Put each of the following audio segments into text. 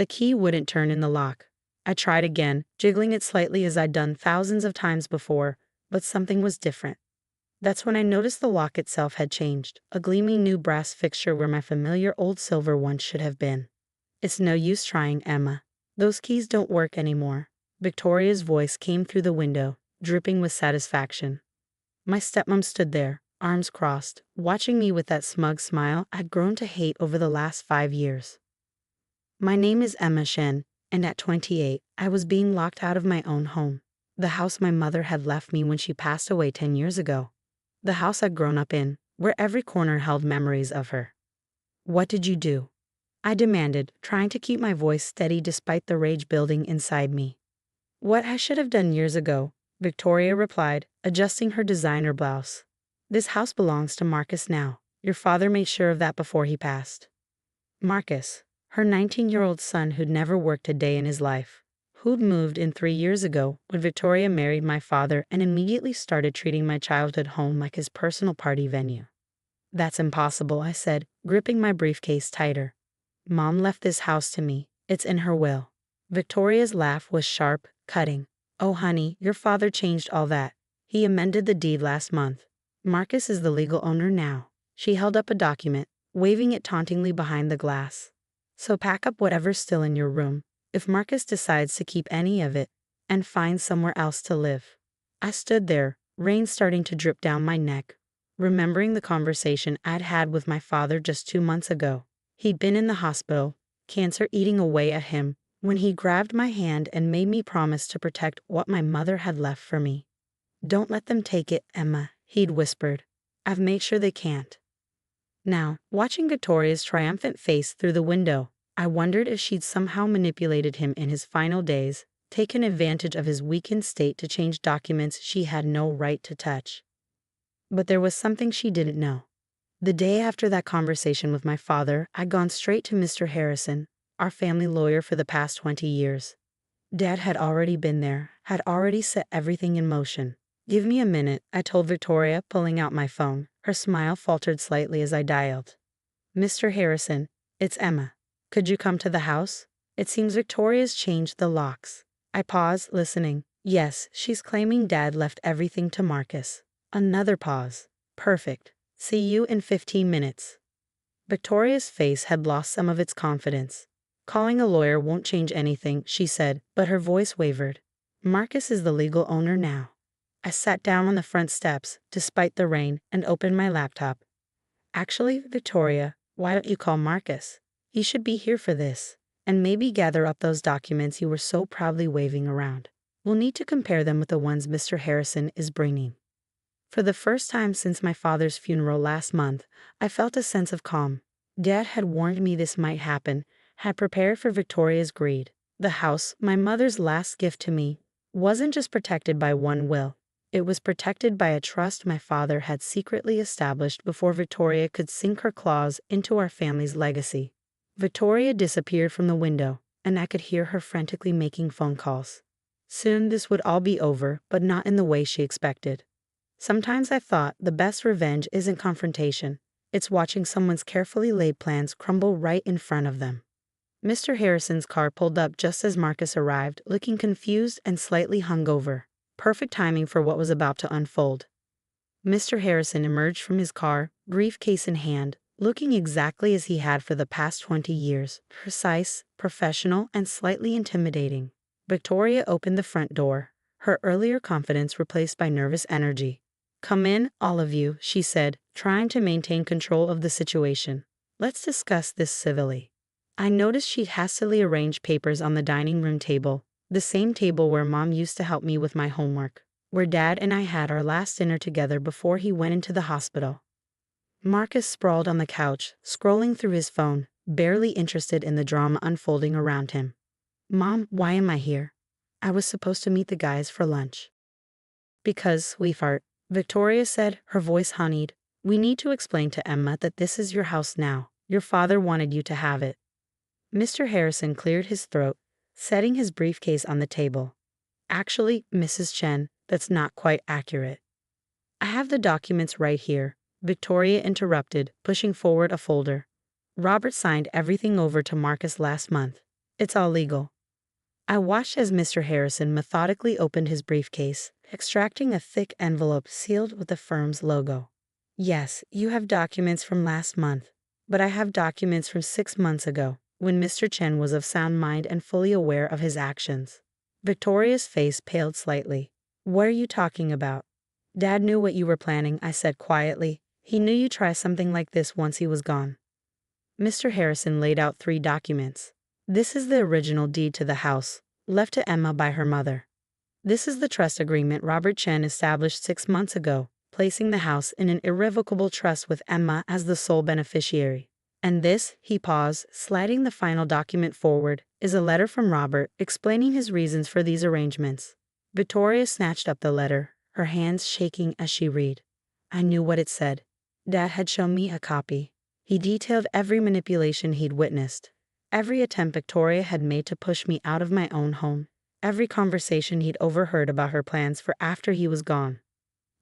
The key wouldn't turn in the lock. I tried again, jiggling it slightly as I'd done thousands of times before, but something was different. That's when I noticed the lock itself had changed, a gleaming new brass fixture where my familiar old silver one should have been. It's no use trying, Emma. Those keys don't work anymore. Victoria's voice came through the window, dripping with satisfaction. My stepmom stood there, arms crossed, watching me with that smug smile I'd grown to hate over the last 5 years. My name is Emma Shen, and at 28, I was being locked out of my own home. The house my mother had left me when she passed away 10 years ago. The house I'd grown up in, where every corner held memories of her. What did you do? I demanded, trying to keep my voice steady despite the rage building inside me. What I should have done years ago, Victoria replied, adjusting her designer blouse. This house belongs to Marcus now. Your father made sure of that before he passed. Marcus, her 19-year-old son who'd never worked a day in his life, who'd moved in 3 years ago when Victoria married my father and immediately started treating my childhood home like his personal party venue. That's impossible, I said, gripping my briefcase tighter. Mom left this house to me. It's in her will. Victoria's laugh was sharp, cutting. Oh honey, your father changed all that. He amended the deed last month. Marcus is the legal owner now. She held up a document, waving it tauntingly behind the glass. So pack up whatever's still in your room, if Marcus decides to keep any of it, and find somewhere else to live. I stood there, rain starting to drip down my neck, remembering the conversation I'd had with my father just 2 months ago. He'd been in the hospital, cancer eating away at him, when he grabbed my hand and made me promise to protect what my mother had left for me. Don't let them take it, Emma, he'd whispered. I've made sure they can't. Now, watching Victoria's triumphant face through the window, I wondered if she'd somehow manipulated him in his final days, taken advantage of his weakened state to change documents she had no right to touch. But there was something she didn't know. The day after that conversation with my father, I'd gone straight to Mr. Harrison, our family lawyer for the past 20 years. Dad had already been there, had already set everything in motion. Give me a minute, I told Victoria, pulling out my phone. Her smile faltered slightly as I dialed. Mr. Harrison, it's Emma. Could you come to the house? It seems Victoria's changed the locks. I paused, listening. Yes, she's claiming Dad left everything to Marcus. Another pause. Perfect. See you in 15 minutes. Victoria's face had lost some of its confidence. Calling a lawyer won't change anything, she said, but her voice wavered. Marcus is the legal owner now. I sat down on the front steps, despite the rain, and opened my laptop. Actually, Victoria, why don't you call Marcus? He should be here for this, and maybe gather up those documents you were so proudly waving around. We'll need to compare them with the ones Mr. Harrison is bringing. For the first time since my father's funeral last month, I felt a sense of calm. Dad had warned me this might happen, had prepared for Victoria's greed. The house, my mother's last gift to me, wasn't just protected by one will. It was protected by a trust my father had secretly established before Victoria could sink her claws into our family's legacy. Victoria disappeared from the window, and I could hear her frantically making phone calls. Soon this would all be over, but not in the way she expected. Sometimes I thought the best revenge isn't confrontation. It's watching someone's carefully laid plans crumble right in front of them. Mr. Harrison's car pulled up just as Marcus arrived, looking confused and slightly hungover. Perfect timing for what was about to unfold. Mr. Harrison emerged from his car, briefcase in hand, looking exactly as he had for the past 20 years, precise, professional, and slightly intimidating. Victoria opened the front door, her earlier confidence replaced by nervous energy. Come in, all of you, she said, trying to maintain control of the situation. Let's discuss this civilly. I noticed she'd hastily arranged papers on the dining room table, the same table where Mom used to help me with my homework, where Dad and I had our last dinner together before he went into the hospital. Marcus sprawled on the couch, scrolling through his phone, barely interested in the drama unfolding around him. Mom, why am I here? I was supposed to meet the guys for lunch. Because, sweetheart, Victoria said, her voice honeyed, we need to explain to Emma that this is your house now. Your father wanted you to have it. Mr. Harrison cleared his throat, setting his briefcase on the table. Actually, Mrs. Chen, that's not quite accurate. I have the documents right here, Victoria interrupted, pushing forward a folder. Robert signed everything over to Marcus last month. It's all legal. I watched as Mr. Harrison methodically opened his briefcase, extracting a thick envelope sealed with the firm's logo. Yes, you have documents from last month, but I have documents from 6 months ago, when Mr. Chen was of sound mind and fully aware of his actions. Victoria's face paled slightly. What are you talking about? Dad knew what you were planning, I said quietly. He knew you'd try something like this once he was gone. Mr. Harrison laid out 3 documents. This is the original deed to the house, left to Emma by her mother. This is the trust agreement Robert Chen established 6 months ago, placing the house in an irrevocable trust with Emma as the sole beneficiary. And this, he paused, sliding the final document forward, is a letter from Robert explaining his reasons for these arrangements. Victoria snatched up the letter, her hands shaking as she read. I knew what it said. Dad had shown me a copy. He detailed every manipulation he'd witnessed, every attempt Victoria had made to push me out of my own home, every conversation he'd overheard about her plans for after he was gone.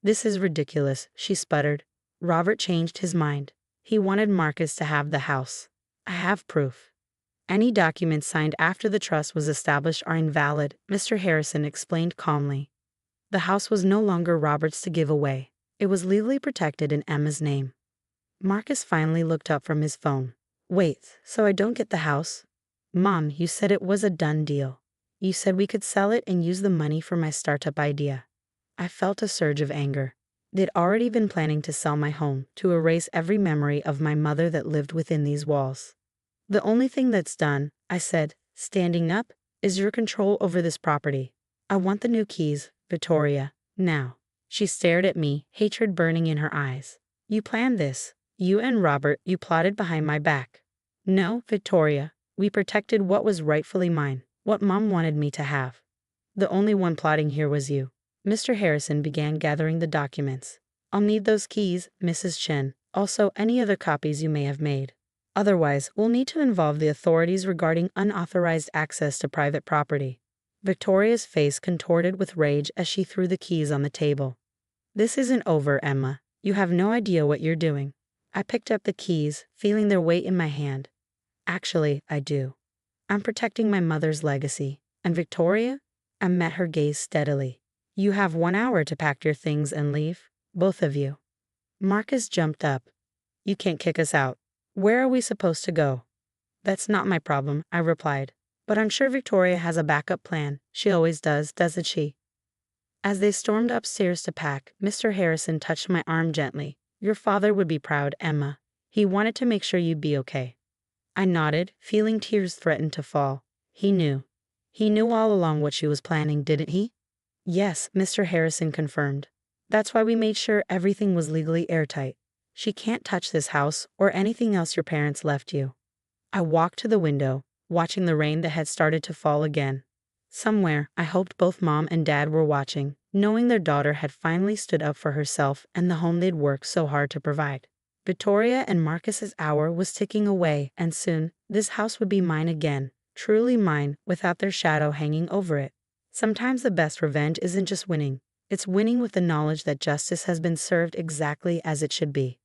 This is ridiculous, she sputtered. Robert changed his mind. He wanted Marcus to have the house. I have proof. Any documents signed after the trust was established are invalid, Mr. Harrison explained calmly. The house was no longer Robert's to give away. It was legally protected in Emma's name. Marcus finally looked up from his phone. Wait, so I don't get the house? Mom, you said it was a done deal. You said we could sell it and use the money for my startup idea. I felt a surge of anger. They'd already been planning to sell my home, to erase every memory of my mother that lived within these walls. The only thing that's done, I said, standing up, is your control over this property. I want the new keys, Victoria, now. She stared at me, hatred burning in her eyes. You planned this. You and Robert, you plotted behind my back. No, Victoria, we protected what was rightfully mine, what Mom wanted me to have. The only one plotting here was you. Mr. Harrison began gathering the documents. I'll need those keys, Mrs. Chen, also any other copies you may have made. Otherwise, we'll need to involve the authorities regarding unauthorized access to private property. Victoria's face contorted with rage as she threw the keys on the table. This isn't over, Emma. You have no idea what you're doing. I picked up the keys, feeling their weight in my hand. Actually, I do. I'm protecting my mother's legacy. And Victoria? I met her gaze steadily. You have 1 hour to pack your things and leave, both of you. Marcus jumped up. You can't kick us out. Where are we supposed to go? That's not my problem, I replied. But I'm sure Victoria has a backup plan. She always does, doesn't she? As they stormed upstairs to pack, Mr. Harrison touched my arm gently. Your father would be proud, Emma. He wanted to make sure you'd be okay. I nodded, feeling tears threaten to fall. He knew. He knew all along what she was planning, didn't he? Yes, Mr. Harrison confirmed. That's why we made sure everything was legally airtight. She can't touch this house or anything else your parents left you. I walked to the window, watching the rain that had started to fall again. Somewhere, I hoped both Mom and Dad were watching, knowing their daughter had finally stood up for herself and the home they'd worked so hard to provide. Victoria and Marcus's hour was ticking away, and soon, this house would be mine again, truly mine, without their shadow hanging over it. Sometimes the best revenge isn't just winning, it's winning with the knowledge that justice has been served exactly as it should be.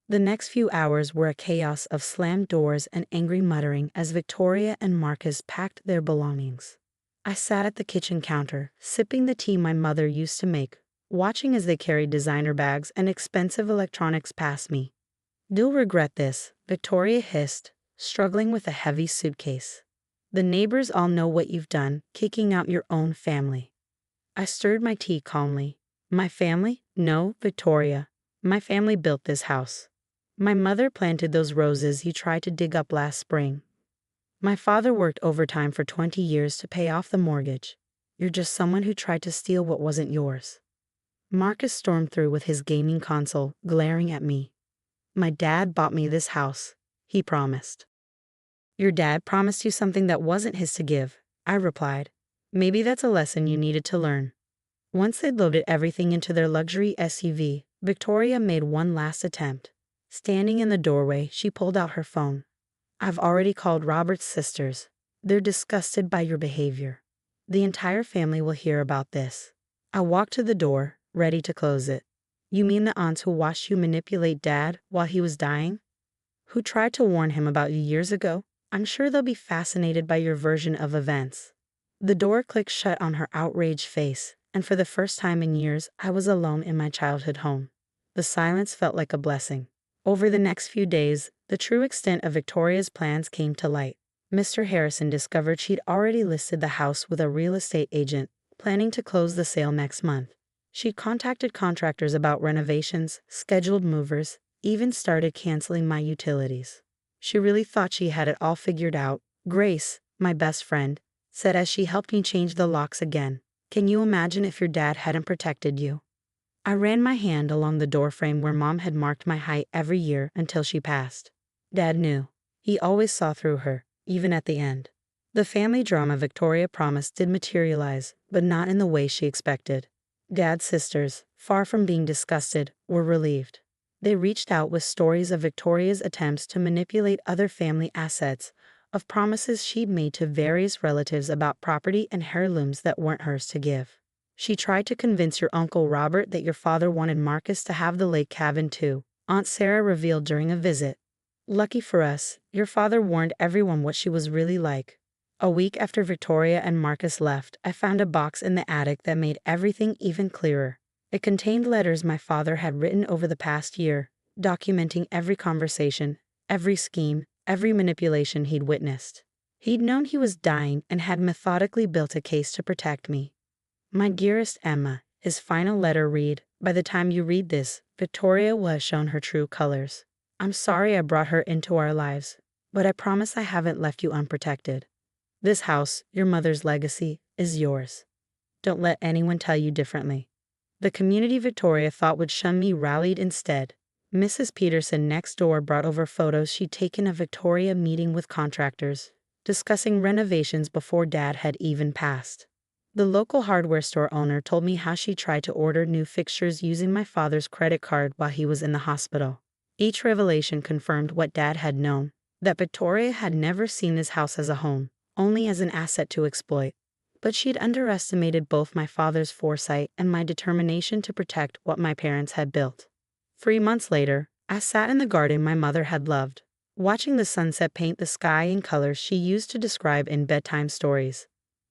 The next few hours were a chaos of slammed doors and angry muttering as Victoria and Marcus packed their belongings. I sat at the kitchen counter, sipping the tea my mother used to make, watching as they carried designer bags and expensive electronics past me. You'll regret this, Victoria hissed, struggling with a heavy suitcase. The neighbors all know what you've done, kicking out your own family. I stirred my tea calmly. My family? No, Victoria. My family built this house. My mother planted those roses you tried to dig up last spring. My father worked overtime for 20 years to pay off the mortgage. You're just someone who tried to steal what wasn't yours. Marcus stormed through with his gaming console, glaring at me. My dad bought me this house, he promised. Your dad promised you something that wasn't his to give, I replied. Maybe that's a lesson you needed to learn. Once they'd loaded everything into their luxury SUV, Victoria made one last attempt. Standing in the doorway, she pulled out her phone. I've already called Robert's sisters. They're disgusted by your behavior. The entire family will hear about this. I walked to the door, ready to close it. You mean the aunts who watched you manipulate Dad while he was dying? Who tried to warn him about you years ago? I'm sure they'll be fascinated by your version of events." The door clicked shut on her outraged face, and for the first time in years, I was alone in my childhood home. The silence felt like a blessing. Over the next few days, the true extent of Victoria's plans came to light. Mr. Harrison discovered she'd already listed the house with a real estate agent, planning to close the sale next month. She'd contacted contractors about renovations, scheduled movers, even started canceling my utilities. She really thought she had it all figured out. Grace, my best friend, said as she helped me change the locks again, "Can you imagine if your dad hadn't protected you?" I ran my hand along the doorframe where Mom had marked my height every year until she passed. Dad knew. He always saw through her, even at the end. The family drama Victoria promised did materialize, but not in the way she expected. Dad's sisters, far from being disgusted, were relieved. They reached out with stories of Victoria's attempts to manipulate other family assets, of promises she'd made to various relatives about property and heirlooms that weren't hers to give. "She tried to convince your Uncle Robert that your father wanted Marcus to have the lake cabin too," Aunt Sarah revealed during a visit. "Lucky for us, your father warned everyone what she was really like." A week after Victoria and Marcus left, I found a box in the attic that made everything even clearer. It contained letters my father had written over the past year, documenting every conversation, every scheme, every manipulation he'd witnessed. He'd known he was dying and had methodically built a case to protect me. "My dearest Emma," his final letter read, "By the time you read this, Victoria will have shown her true colors. I'm sorry I brought her into our lives, but I promise I haven't left you unprotected. This house, your mother's legacy, is yours. Don't let anyone tell you differently." The community Victoria thought would shun me rallied instead. Mrs. Peterson next door brought over photos she'd taken of Victoria meeting with contractors, discussing renovations before Dad had even passed. The local hardware store owner told me how she tried to order new fixtures using my father's credit card while he was in the hospital. Each revelation confirmed what Dad had known, that Victoria had never seen this house as a home, only as an asset to exploit. But she'd underestimated both my father's foresight and my determination to protect what my parents had built. 3 months later, I sat in the garden my mother had loved, watching the sunset paint the sky in colors she used to describe in bedtime stories.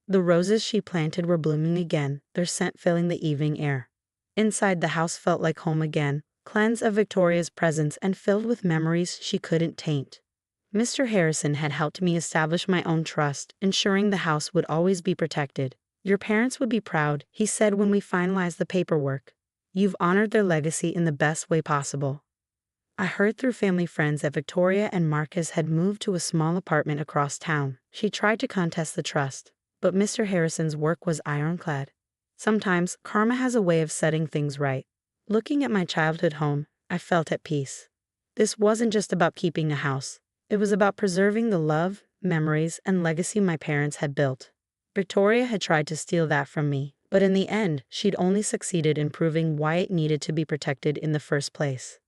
The roses she planted were blooming again, their scent filling the evening air. Inside, the house felt like home again, cleansed of Victoria's presence and filled with memories she couldn't taint. Mr. Harrison had helped me establish my own trust, ensuring the house would always be protected. "Your parents would be proud," he said when we finalized the paperwork. "You've honored their legacy in the best way possible." I heard through family friends that Victoria and Marcus had moved to a small apartment across town. She tried to contest the trust, but Mr. Harrison's work was ironclad. Sometimes, karma has a way of setting things right. Looking at my childhood home, I felt at peace. This wasn't just about keeping a house. It was about preserving the love, memories, and legacy my parents had built. Victoria had tried to steal that from me, but in the end, she'd only succeeded in proving why it needed to be protected in the first place.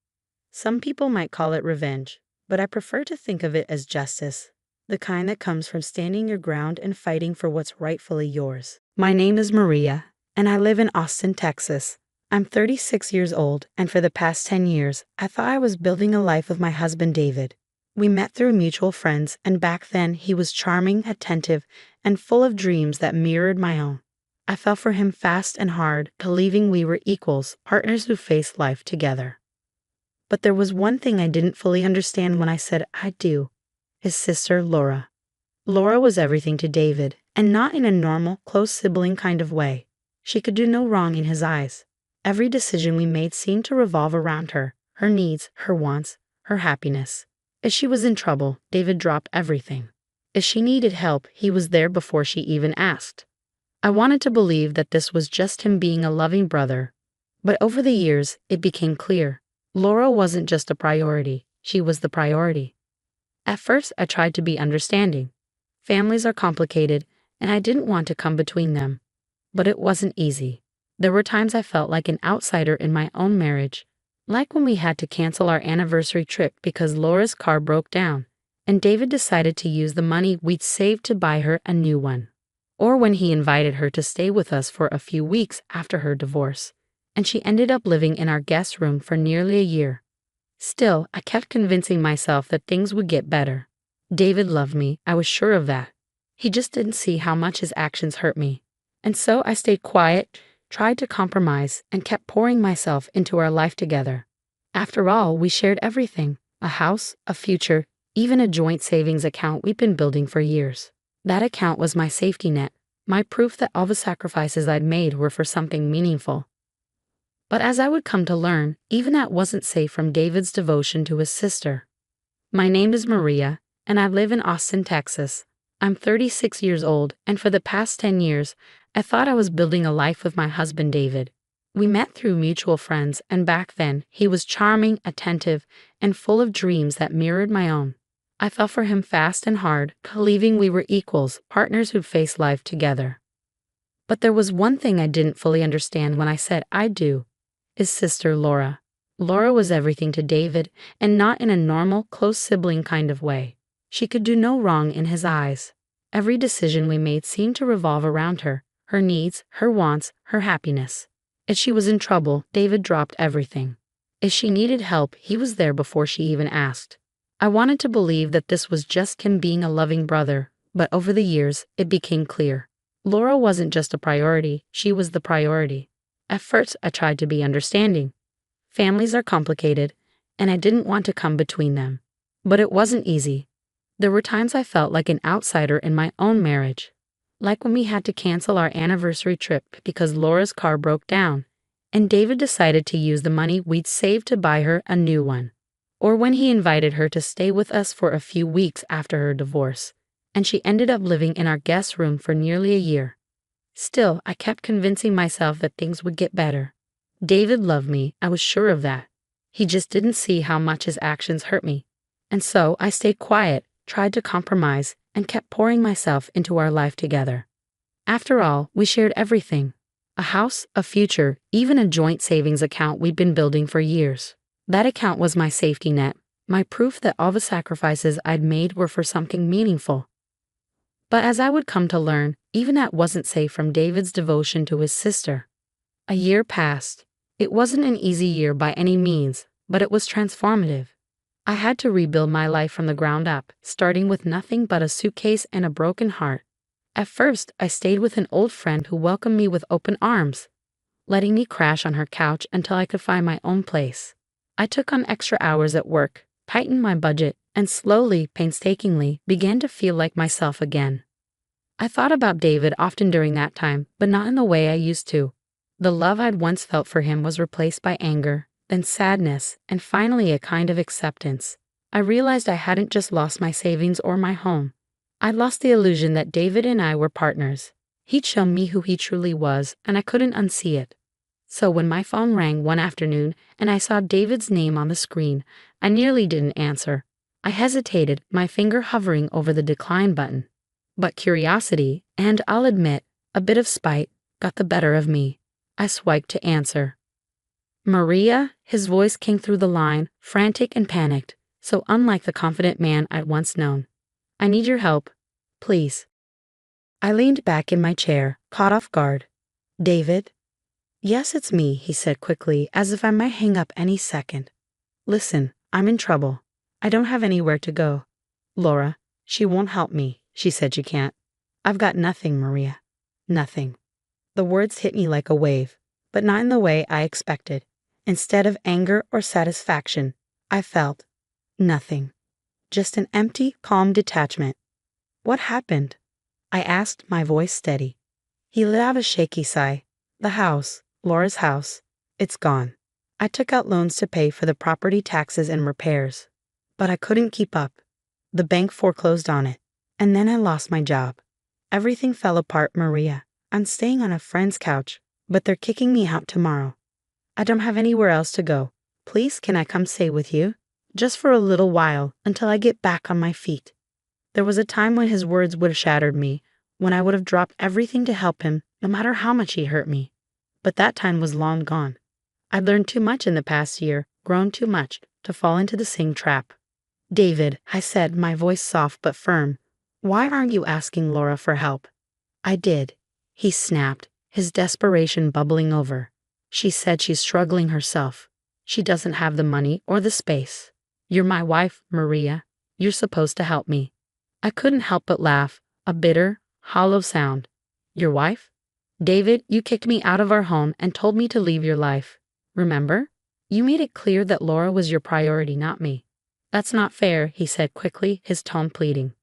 Some people might call it revenge, but I prefer to think of it as justice, the kind that comes from standing your ground and fighting for what's rightfully yours. My name is Maria, and I live in Austin, Texas. I'm 36 years old, and for the past 10 years, I thought I was building a life with my husband David. We met through mutual friends, and back then he was charming, attentive, and full of dreams that mirrored my own. I fell for him fast and hard, believing we were equals, partners who faced life together. But there was one thing I didn't fully understand when I said I do. His sister, Laura. Laura was everything to David, and not in a normal, close sibling kind of way. She could do no wrong in his eyes. Every decision we made seemed to revolve around her, her needs, her wants, her happiness. If she was in trouble, David dropped everything. If she needed help, he was there before she even asked. I wanted to believe that this was just him being a loving brother. But over the years, it became clear. Laura wasn't just a priority, she was the priority. At first, I tried to be understanding. Families are complicated, and I didn't want to come between them. But it wasn't easy. There were times I felt like an outsider in my own marriage. Like when we had to cancel our anniversary trip because Laura's car broke down, and David decided to use the money we'd saved to buy her a new one. Or when he invited her to stay with us for a few weeks after her divorce, and she ended up living in our guest room for nearly a year. Still, I kept convincing myself that things would get better. David loved me, I was sure of that. He just didn't see how much his actions hurt me. And so I stayed quiet, tried to compromise, and kept pouring myself into our life together. After all, we shared everything: a house, a future, even a joint savings account we'd been building for years. That account was my safety net, my proof that all the sacrifices I'd made were for something meaningful. But as I would come to learn, even that wasn't safe from David's devotion to his sister. My name is Maria, and I live in Austin, Texas. I'm 36 years old, and for the past 10 years, I thought I was building a life with my husband David. We met through mutual friends, and back then, he was charming, attentive, and full of dreams that mirrored my own. I fell for him fast and hard, believing we were equals, partners who'd face life together. But there was one thing I didn't fully understand when I said I do: his sister Laura. Laura was everything to David, and not in a normal, close sibling kind of way. She could do no wrong in his eyes. Every decision we made seemed to revolve around her needs, her wants, her happiness. If she was in trouble, David dropped everything. If she needed help, he was there before she even asked. I wanted to believe that this was just him being a loving brother, but over the years, it became clear. Laura wasn't just a priority, she was the priority. At first, I tried to be understanding. Families are complicated, and I didn't want to come between them. But it wasn't easy. There were times I felt like an outsider in my own marriage. Like when we had to cancel our anniversary trip because Laura's car broke down, and David decided to use the money we'd saved to buy her a new one. Or when he invited her to stay with us for a few weeks after her divorce, and she ended up living in our guest room for nearly a year. Still, I kept convincing myself that things would get better. David loved me, I was sure of that. He just didn't see how much his actions hurt me. And so I stayed quiet, tried to compromise, and kept pouring myself into our life together. After all, we shared everything: a house, a future, even a joint savings account we'd been building for years. That account was my safety net, my proof that all the sacrifices I'd made were for something meaningful. But as I would come to learn, even that wasn't safe from David's devotion to his sister. A year passed. It wasn't an easy year by any means, but it was transformative. I had to rebuild my life from the ground up, starting with nothing but a suitcase and a broken heart. At first, I stayed with an old friend who welcomed me with open arms, letting me crash on her couch until I could find my own place. I took on extra hours at work, tightened my budget, and slowly, painstakingly, began to feel like myself again. I thought about David often during that time, but not in the way I used to. The love I'd once felt for him was replaced by anger, then sadness, and finally a kind of acceptance. I realized I hadn't just lost my savings or my home. I'd lost the illusion that David and I were partners. He'd shown me who he truly was, and I couldn't unsee it. So when my phone rang one afternoon and I saw David's name on the screen, I nearly didn't answer. I hesitated, my finger hovering over the decline button. But curiosity, and I'll admit, a bit of spite, got the better of me. I swiped to answer. Maria, his voice came through the line, frantic and panicked, so unlike the confident man I'd once known. I need your help, please. I leaned back in my chair, caught off guard. David? Yes, it's me, he said quickly, as if I might hang up any second. Listen, I'm in trouble. I don't have anywhere to go. Laura, she won't help me. She said she can't. I've got nothing, Maria. Nothing. The words hit me like a wave, but not in the way I expected. Instead of anger or satisfaction, I felt nothing. Just an empty, calm detachment. What happened? I asked, my voice steady. He let out a shaky sigh. The house, Laura's house, it's gone. I took out loans to pay for the property taxes and repairs, but I couldn't keep up. The bank foreclosed on it, and then I lost my job. Everything fell apart, Maria. I'm staying on a friend's couch, but they're kicking me out tomorrow. I don't have anywhere else to go. Please, can I come stay with you? Just for a little while, until I get back on my feet. There was a time when his words would have shattered me, when I would have dropped everything to help him, no matter how much he hurt me. But that time was long gone. I'd learned too much in the past year, grown too much, to fall into the same trap. David, I said, my voice soft but firm, why aren't you asking Laura for help? I did. He snapped, his desperation bubbling over. She said she's struggling herself. She doesn't have the money or the space. You're my wife, Maria. You're supposed to help me. I couldn't help but laugh, a bitter, hollow sound. Your wife? David, you kicked me out of our home and told me to leave your life. Remember? You made it clear that Laura was your priority, not me. That's not fair, he said quickly, his tone pleading.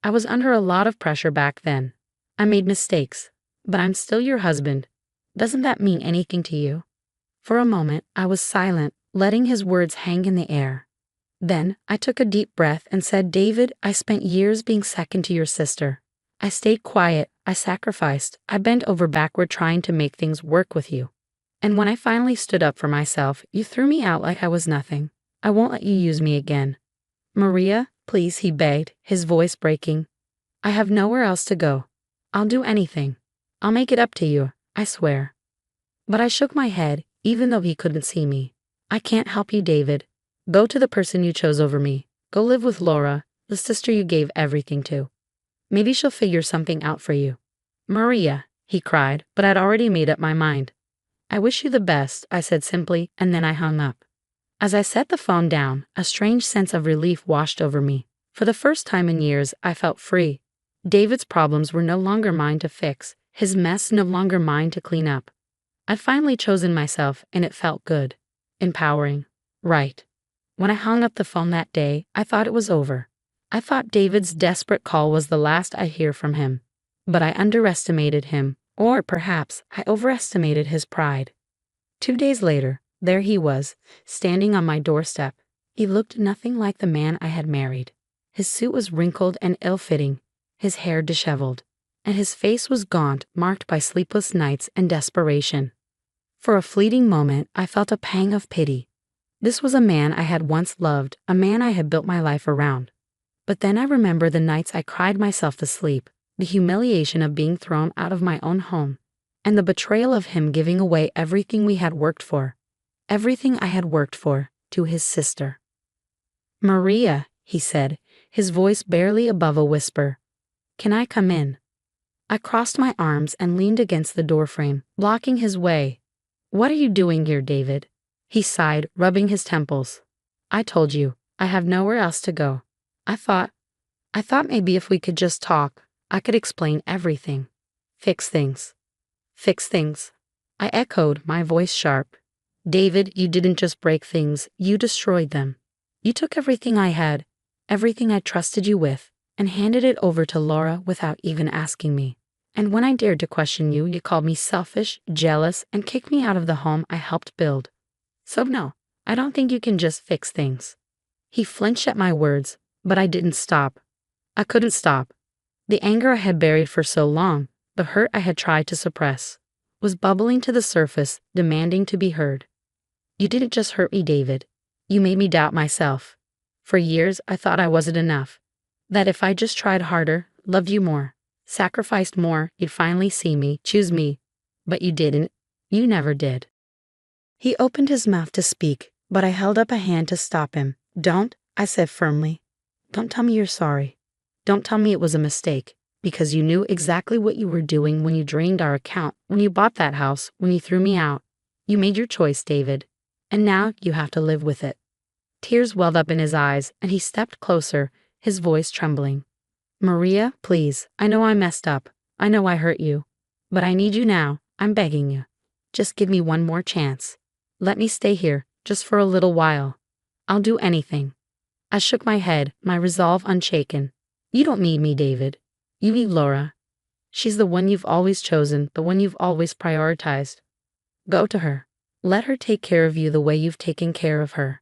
I was under a lot of pressure back then. I made mistakes, but I'm still your husband. Doesn't that mean anything to you? For a moment, I was silent, letting his words hang in the air. Then, I took a deep breath and said, David, I spent years being second to your sister. I stayed quiet, I sacrificed, I bent over backward trying to make things work with you. And when I finally stood up for myself, you threw me out like I was nothing. I won't let you use me again. Maria, please, he begged, his voice breaking. I have nowhere else to go. I'll do anything. I'll make it up to you, I swear. But I shook my head, even though he couldn't see me. I can't help you, David. Go to the person you chose over me. Go live with Laura, the sister you gave everything to. Maybe she'll figure something out for you. Maria, he cried, but I'd already made up my mind. I wish you the best, I said simply, and then I hung up. As I set the phone down, a strange sense of relief washed over me. For the first time in years, I felt free. David's problems were no longer mine to fix, his mess no longer mine to clean up. I'd finally chosen myself, and it felt good. Empowering. Right. When I hung up the phone that day, I thought it was over. I thought David's desperate call was the last I'd hear from him. But I underestimated him, or perhaps I overestimated his pride. 2 days later, there he was, standing on my doorstep. He looked nothing like the man I had married. His suit was wrinkled and ill-fitting, his hair disheveled, and his face was gaunt, marked by sleepless nights and desperation. For a fleeting moment, I felt a pang of pity. This was a man I had once loved, a man I had built my life around. But then I remember the nights I cried myself to sleep, the humiliation of being thrown out of my own home, and the betrayal of him giving away everything we had worked for. Everything I had worked for, to his sister. Maria, he said, his voice barely above a whisper. Can I come in? I crossed my arms and leaned against the doorframe, blocking his way. What are you doing here, David? He sighed, rubbing his temples. I told you, I have nowhere else to go. I thought maybe if we could just talk, I could explain everything. Fix things. Fix things. I echoed, my voice sharp. David, you didn't just break things, you destroyed them. You took everything I had, everything I trusted you with, and handed it over to Laura without even asking me. And when I dared to question you, you called me selfish, jealous, and kicked me out of the home I helped build. So no, I don't think you can just fix things. He flinched at my words, but I didn't stop. I couldn't stop. The anger I had buried for so long, the hurt I had tried to suppress, was bubbling to the surface, demanding to be heard. You didn't just hurt me, David. You made me doubt myself. For years, I thought I wasn't enough. That if I just tried harder, loved you more, sacrificed more, you'd finally see me, choose me. But you didn't. You never did. He opened his mouth to speak, but I held up a hand to stop him. Don't, I said firmly. Don't tell me you're sorry. Don't tell me it was a mistake, because you knew exactly what you were doing when you drained our account, when you bought that house, when you threw me out. You made your choice, David. And now you have to live with it. Tears welled up in his eyes, and he stepped closer, his voice trembling. Maria, please, I know I messed up. I know I hurt you. But I need you now. I'm begging you. Just give me one more chance. Let me stay here, just for a little while. I'll do anything. I shook my head, my resolve unshaken. You don't need me, David. You need Laura. She's the one you've always chosen, the one you've always prioritized. Go to her. Let her take care of you the way you've taken care of her.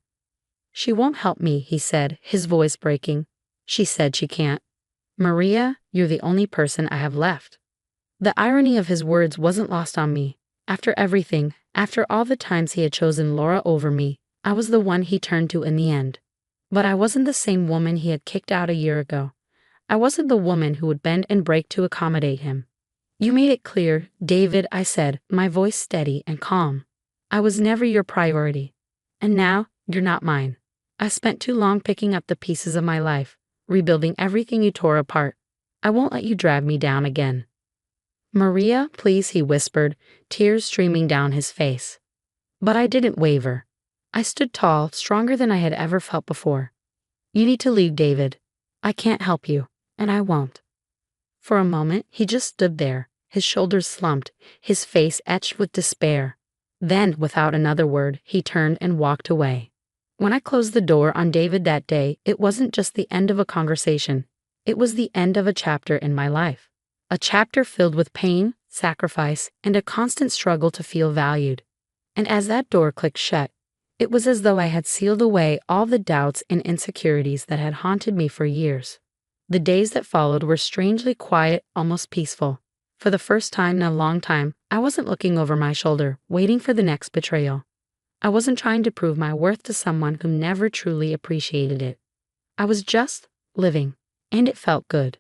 She won't help me, he said, his voice breaking. She said she can't. Maria, you're the only person I have left. The irony of his words wasn't lost on me. After everything, after all the times he had chosen Laura over me, I was the one he turned to in the end. But I wasn't the same woman he had kicked out a year ago. I wasn't the woman who would bend and break to accommodate him. You made it clear, David, I said, my voice steady and calm. I was never your priority. And now, you're not mine. I spent too long picking up the pieces of my life, rebuilding everything you tore apart. I won't let you drag me down again. Maria, please, he whispered, tears streaming down his face. But I didn't waver. I stood tall, stronger than I had ever felt before. You need to leave, David. I can't help you. and I won't." For a moment, he just stood there, his shoulders slumped, his face etched with despair. Then, without another word, he turned and walked away. When I closed the door on David that day, it wasn't just the end of a conversation. It was the end of a chapter in my life. A chapter filled with pain, sacrifice, and a constant struggle to feel valued. And as that door clicked shut, it was as though I had sealed away all the doubts and insecurities that had haunted me for years. The days that followed were strangely quiet, almost peaceful. For the first time in a long time, I wasn't looking over my shoulder, waiting for the next betrayal. I wasn't trying to prove my worth to someone who never truly appreciated it. I was just living, and it felt good.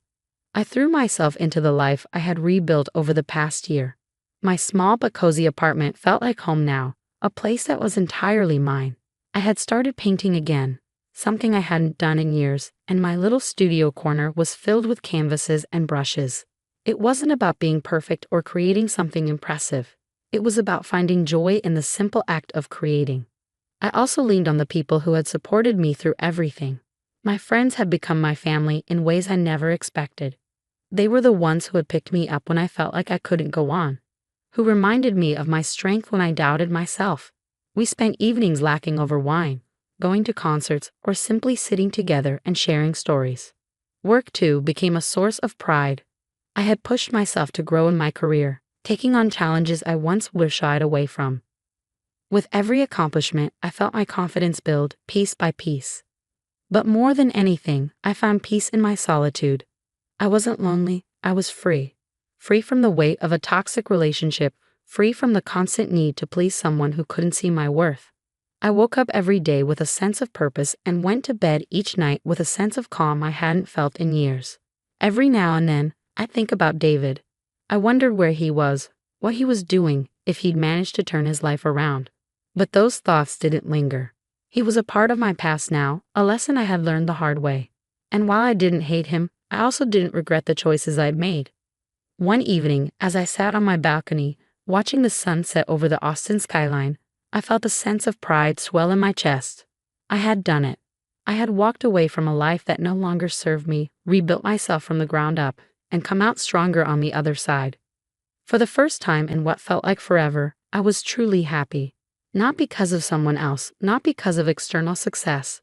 I threw myself into the life I had rebuilt over the past year. My small but cozy apartment felt like home now, a place that was entirely mine. I had started painting again, something I hadn't done in years, and my little studio corner was filled with canvases and brushes. It wasn't about being perfect or creating something impressive. It was about finding joy in the simple act of creating. I also leaned on the people who had supported me through everything. My friends had become my family in ways I never expected. They were the ones who had picked me up when I felt like I couldn't go on, who reminded me of my strength when I doubted myself. We spent evenings laughing over wine, going to concerts, or simply sitting together and sharing stories. Work, too, became a source of pride. I had pushed myself to grow in my career, taking on challenges I once would have shied away from. With every accomplishment, I felt my confidence build piece by piece. But more than anything, I found peace in my solitude. I wasn't lonely, I was free. Free from the weight of a toxic relationship, free from the constant need to please someone who couldn't see my worth. I woke up every day with a sense of purpose and went to bed each night with a sense of calm I hadn't felt in years. Every now and then, I think about David. I wondered where he was, what he was doing, if he'd managed to turn his life around. But those thoughts didn't linger. He was a part of my past now, a lesson I had learned the hard way. And while I didn't hate him, I also didn't regret the choices I'd made. One evening, as I sat on my balcony, watching the sun set over the Austin skyline, I felt a sense of pride swell in my chest. I had done it. I had walked away from a life that no longer served me, rebuilt myself from the ground up, and come out stronger on the other side. For the first time in what felt like forever, I was truly happy. Not because of someone else, not because of external success,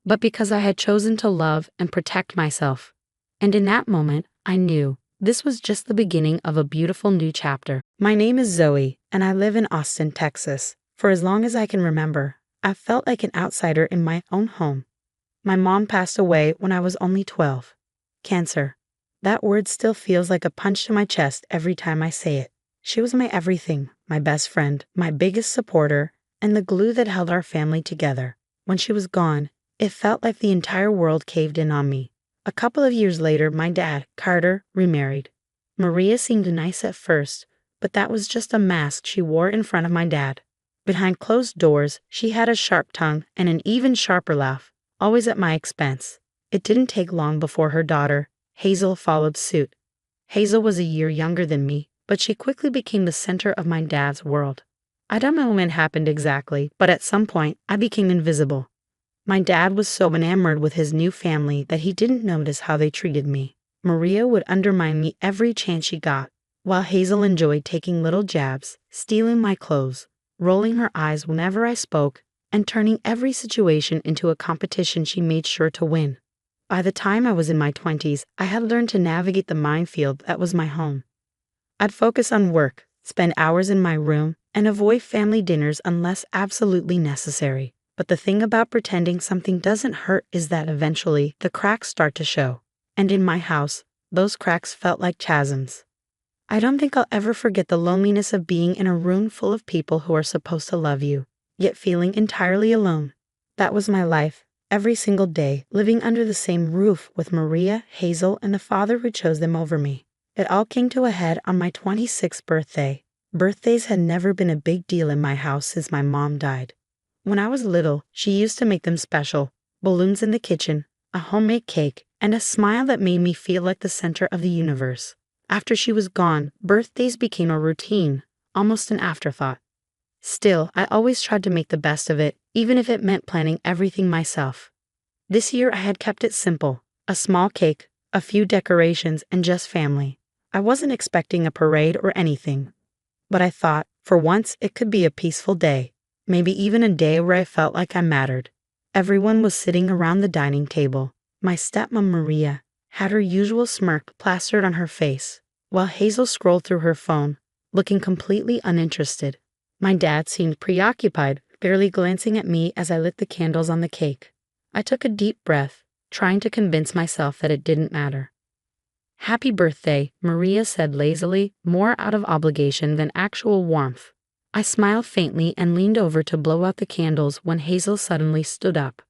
but because I had chosen to love and protect myself. And in that moment, I knew this was just the beginning of a beautiful new chapter. My name is Zoe, and I live in Austin, Texas. For as long as I can remember, I've felt like an outsider in my own home. My mom passed away when I was only 12. Cancer. That word still feels like a punch to my chest every time I say it. She was my everything, my best friend, my biggest supporter, and the glue that held our family together. When she was gone, it felt like the entire world caved in on me. A couple of years later, my dad, Carter, remarried. Maria seemed nice at first, but that was just a mask she wore in front of my dad. Behind closed doors, she had a sharp tongue and an even sharper laugh, always at my expense. It didn't take long before her daughter, Hazel, followed suit. Hazel was a year younger than me, but she quickly became the center of my dad's world. I don't know when it happened exactly, but at some point, I became invisible. My dad was so enamored with his new family that he didn't notice how they treated me. Maria would undermine me every chance she got, while Hazel enjoyed taking little jabs, stealing my clothes, rolling her eyes whenever I spoke, and turning every situation into a competition she made sure to win. By the time I was in my 20s, I had learned to navigate the minefield that was my home. I'd focus on work, spend hours in my room, and avoid family dinners unless absolutely necessary. But the thing about pretending something doesn't hurt is that eventually the cracks start to show. And in my house, those cracks felt like chasms. I don't think I'll ever forget the loneliness of being in a room full of people who are supposed to love you, yet feeling entirely alone. That was my life. Every single day, living under the same roof with Maria, Hazel, and the father who chose them over me. It all came to a head on my 26th birthday. Birthdays had never been a big deal in my house since my mom died. When I was little, she used to make them special. Balloons in the kitchen, a homemade cake, and a smile that made me feel like the center of the universe. After she was gone, birthdays became a routine, almost an afterthought. Still, I always tried to make the best of it, even if it meant planning everything myself. This year I had kept it simple. A small cake, a few decorations, and just family. I wasn't expecting a parade or anything, but I thought, for once, it could be a peaceful day, maybe even a day where I felt like I mattered. Everyone was sitting around the dining table. My stepmom Maria had her usual smirk plastered on her face, while Hazel scrolled through her phone, looking completely uninterested. My dad seemed preoccupied, barely glancing at me as I lit the candles on the cake. I took a deep breath, trying to convince myself that it didn't matter. "Happy birthday," Maria said lazily, more out of obligation than actual warmth. I smiled faintly and leaned over to blow out the candles when Hazel suddenly stood up.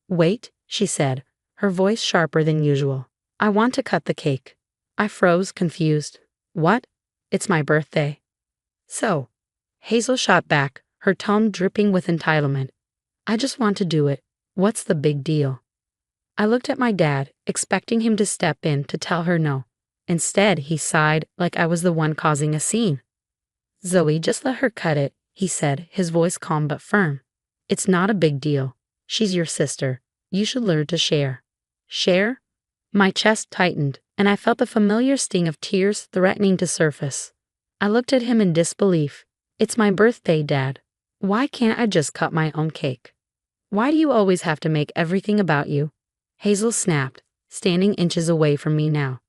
"Wait," she said, her voice sharper than usual. "I want to cut the cake." I froze, confused. "What? It's my birthday." "So," Hazel shot back, her tone dripping with entitlement, "I just want to do it. What's the big deal?" I looked at my dad, expecting him to step in to tell her no. Instead, he sighed like I was the one causing a scene. "Zoe, just let her cut it," he said, his voice calm but firm. "It's not a big deal. She's your sister. You should learn to share." "Share?" My chest tightened, and I felt the familiar sting of tears threatening to surface. I looked at him in disbelief. "It's my birthday, Dad. Why can't I just cut my own cake? Why do you always have to make everything about you?" Hazel snapped, standing inches away from me now.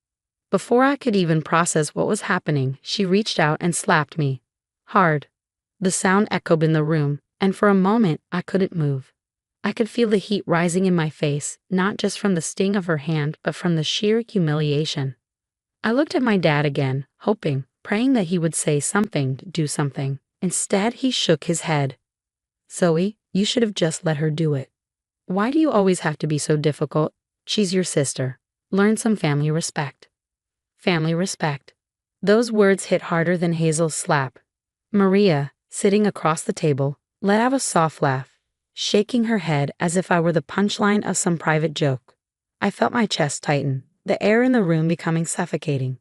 Before I could even process what was happening, she reached out and slapped me. Hard. The sound echoed in the room, and for a moment I couldn't move. I could feel the heat rising in my face, not just from the sting of her hand, but from the sheer humiliation. I looked at my dad again, hoping, praying that he would say something, do something. Instead, he shook his head. "Zoe, you should have just let her do it. Why do you always have to be so difficult? She's your sister. Learn some family respect." Family respect. Those words hit harder than Hazel's slap. Maria, sitting across the table, let out a soft laugh, shaking her head as if I were the punchline of some private joke. I felt my chest tighten, the air in the room becoming suffocating.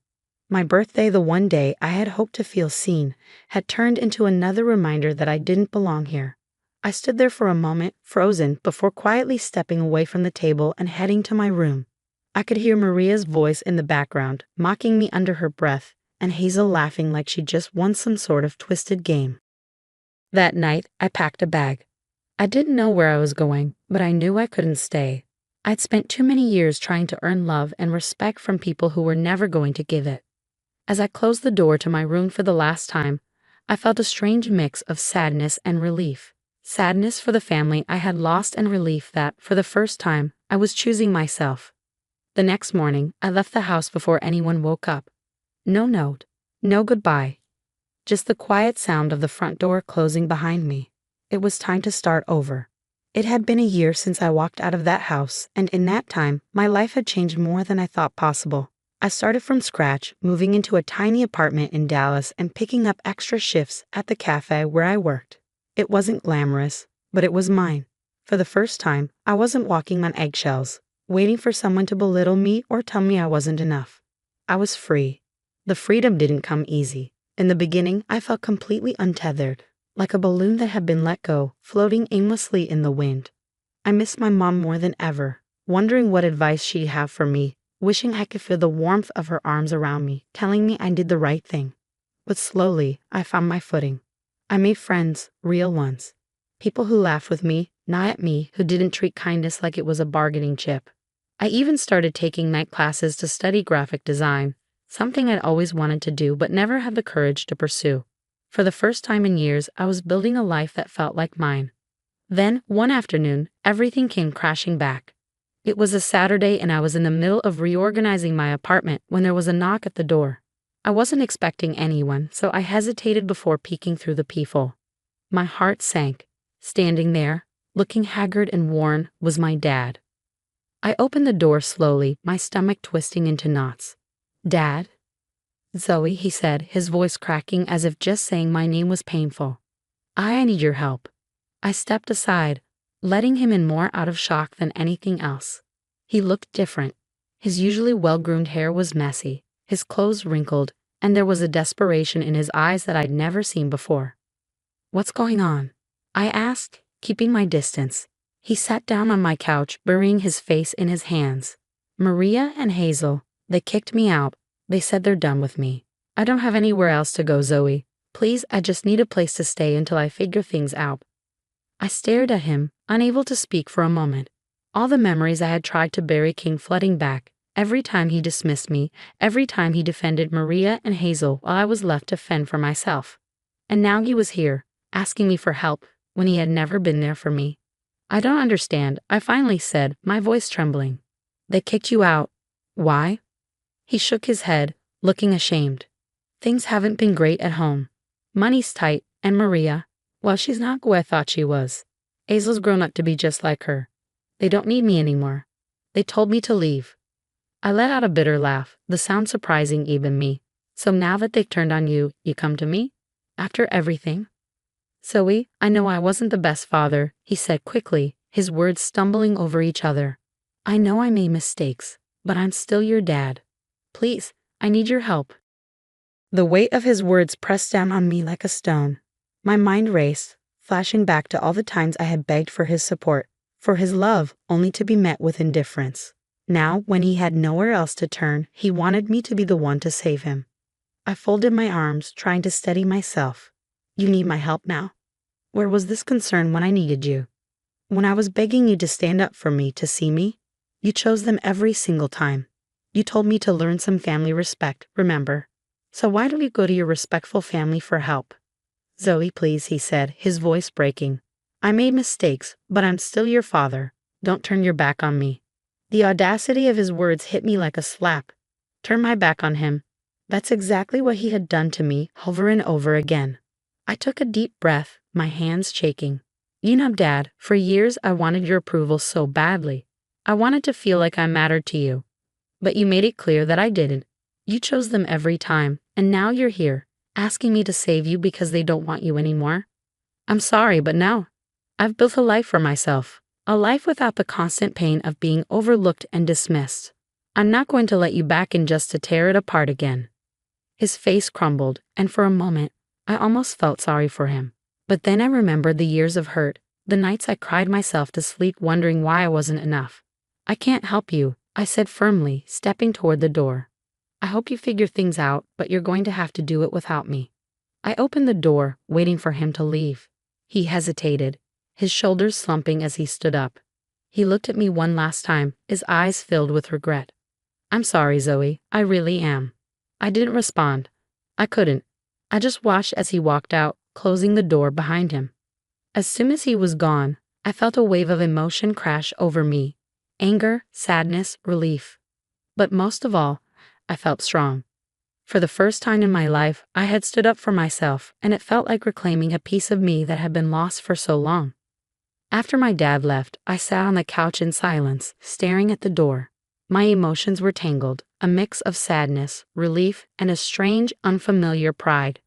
My birthday, the one day I had hoped to feel seen, had turned into another reminder that I didn't belong here. I stood there for a moment, frozen, before quietly stepping away from the table and heading to my room. I could hear Maria's voice in the background, mocking me under her breath, and Hazel laughing like she just won some sort of twisted game. That night, I packed a bag. I didn't know where I was going, but I knew I couldn't stay. I'd spent too many years trying to earn love and respect from people who were never going to give it. As I closed the door to my room for the last time, I felt a strange mix of sadness and relief. Sadness for the family I had lost and relief that, for the first time, I was choosing myself. The next morning, I left the house before anyone woke up. No note, no goodbye. Just the quiet sound of the front door closing behind me. It was time to start over. It had been a year since I walked out of that house, and in that time, my life had changed more than I thought possible. I started from scratch, moving into a tiny apartment in Dallas and picking up extra shifts at the cafe where I worked. It wasn't glamorous, but it was mine. For the first time, I wasn't walking on eggshells, waiting for someone to belittle me or tell me I wasn't enough. I was free. The freedom didn't come easy. In the beginning, I felt completely untethered, like a balloon that had been let go, floating aimlessly in the wind. I missed my mom more than ever, wondering what advice she'd have for me, wishing I could feel the warmth of her arms around me, telling me I did the right thing. But slowly, I found my footing. I made friends, real ones. People who laughed with me, not at me, who didn't treat kindness like it was a bargaining chip. I even started taking night classes to study graphic design, something I'd always wanted to do but never had the courage to pursue. For the first time in years, I was building a life that felt like mine. Then, one afternoon, everything came crashing back. It was a Saturday and I was in the middle of reorganizing my apartment when there was a knock at the door. I wasn't expecting anyone, so I hesitated before peeking through the peephole. My heart sank. Standing there, looking haggard and worn, was my dad. I opened the door slowly, my stomach twisting into knots. "Dad?" "Zoe," he said, his voice cracking as if just saying my name was painful. "I need your help." I stepped aside, letting him in more out of shock than anything else. He looked different. His usually well-groomed hair was messy, his clothes wrinkled, and there was a desperation in his eyes that I'd never seen before. "What's going on?" I asked, keeping my distance. He sat down on my couch, burying his face in his hands. Maria and Hazel, they kicked me out. They said they're done with me. I don't have anywhere else to go, Zoe. Please, I just need a place to stay until I figure things out. I stared at him, unable to speak for a moment. All the memories I had tried to bury came flooding back. Every time he dismissed me, every time he defended Maria and Hazel while I was left to fend for myself. And now he was here, asking me for help, when he had never been there for me. I don't understand, I finally said, my voice trembling. They kicked you out. Why? He shook his head, looking ashamed. Things haven't been great at home. Money's tight, and Maria, well, she's not who I thought she was. Hazel's grown up to be just like her. They don't need me anymore. They told me to leave. I let out a bitter laugh, the sound surprising even me. So now that they've turned on you, you come to me? After everything? Zoe, I know I wasn't the best father, he said quickly, his words stumbling over each other. I know I made mistakes, but I'm still your dad. Please, I need your help. The weight of his words pressed down on me like a stone. My mind raced, flashing back to all the times I had begged for his support, for his love, only to be met with indifference. Now, when he had nowhere else to turn, he wanted me to be the one to save him. I folded my arms, trying to steady myself. You need my help now. Where was this concern when I needed you? When I was begging you to stand up for me, to see me? You chose them every single time. You told me to learn some family respect, remember? So why don't you go to your respectful family for help? Zoe, please, he said, his voice breaking. I made mistakes, but I'm still your father. Don't turn your back on me. The audacity of his words hit me like a slap. Turn my back on him. That's exactly what he had done to me over and over again. I took a deep breath, my hands shaking. You know, Dad, for years I wanted your approval so badly. I wanted to feel like I mattered to you. But you made it clear that I didn't. You chose them every time, and now you're here, asking me to save you because they don't want you anymore. I'm sorry, but no. I've built a life for myself, a life without the constant pain of being overlooked and dismissed. I'm not going to let you back in just to tear it apart again. His face crumbled, and for a moment, I almost felt sorry for him. But then I remembered the years of hurt, the nights I cried myself to sleep wondering why I wasn't enough. I can't help you, I said firmly, stepping toward the door. I hope you figure things out, but you're going to have to do it without me. I opened the door, waiting for him to leave. He hesitated, his shoulders slumping as he stood up. He looked at me one last time, his eyes filled with regret. I'm sorry, Zoe, I really am. I didn't respond. I couldn't. I just watched as he walked out, closing the door behind him. As soon as he was gone, I felt a wave of emotion crash over me. Anger, sadness, relief. But most of all, I felt strong. For the first time in my life, I had stood up for myself, and it felt like reclaiming a piece of me that had been lost for so long. After my dad left, I sat on the couch in silence, staring at the door. My emotions were tangled, a mix of sadness, relief, and a strange, unfamiliar pride.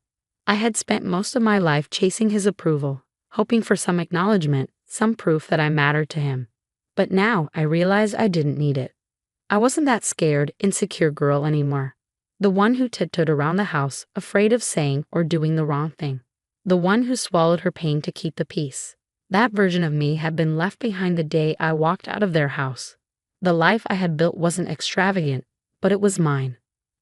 I had spent most of my life chasing his approval, hoping for some acknowledgement, some proof that I mattered to him. But now I realized I didn't need it. I wasn't that scared, insecure girl anymore. The one who tiptoed around the house, afraid of saying or doing the wrong thing. The one who swallowed her pain to keep the peace. That version of me had been left behind the day I walked out of their house. The life I had built wasn't extravagant, but it was mine.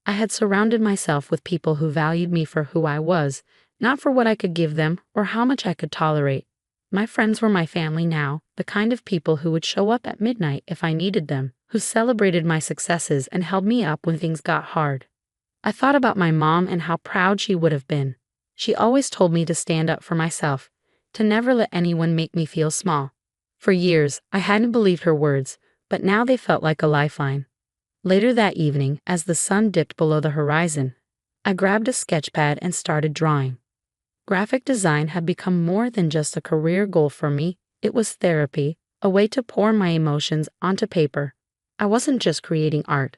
I had surrounded myself with people who valued me for who I was, not for what I could give them or how much I could tolerate. My friends were my family now, the kind of people who would show up at midnight if I needed them, who celebrated my successes and held me up when things got hard. I thought about my mom and how proud she would have been. She always told me to stand up for myself, to never let anyone make me feel small. For years, I hadn't believed her words, but now they felt like a lifeline. Later that evening, as the sun dipped below the horizon, I grabbed a sketchpad and started drawing. Graphic design had become more than just a career goal for me. It was therapy, a way to pour my emotions onto paper. I wasn't just creating art.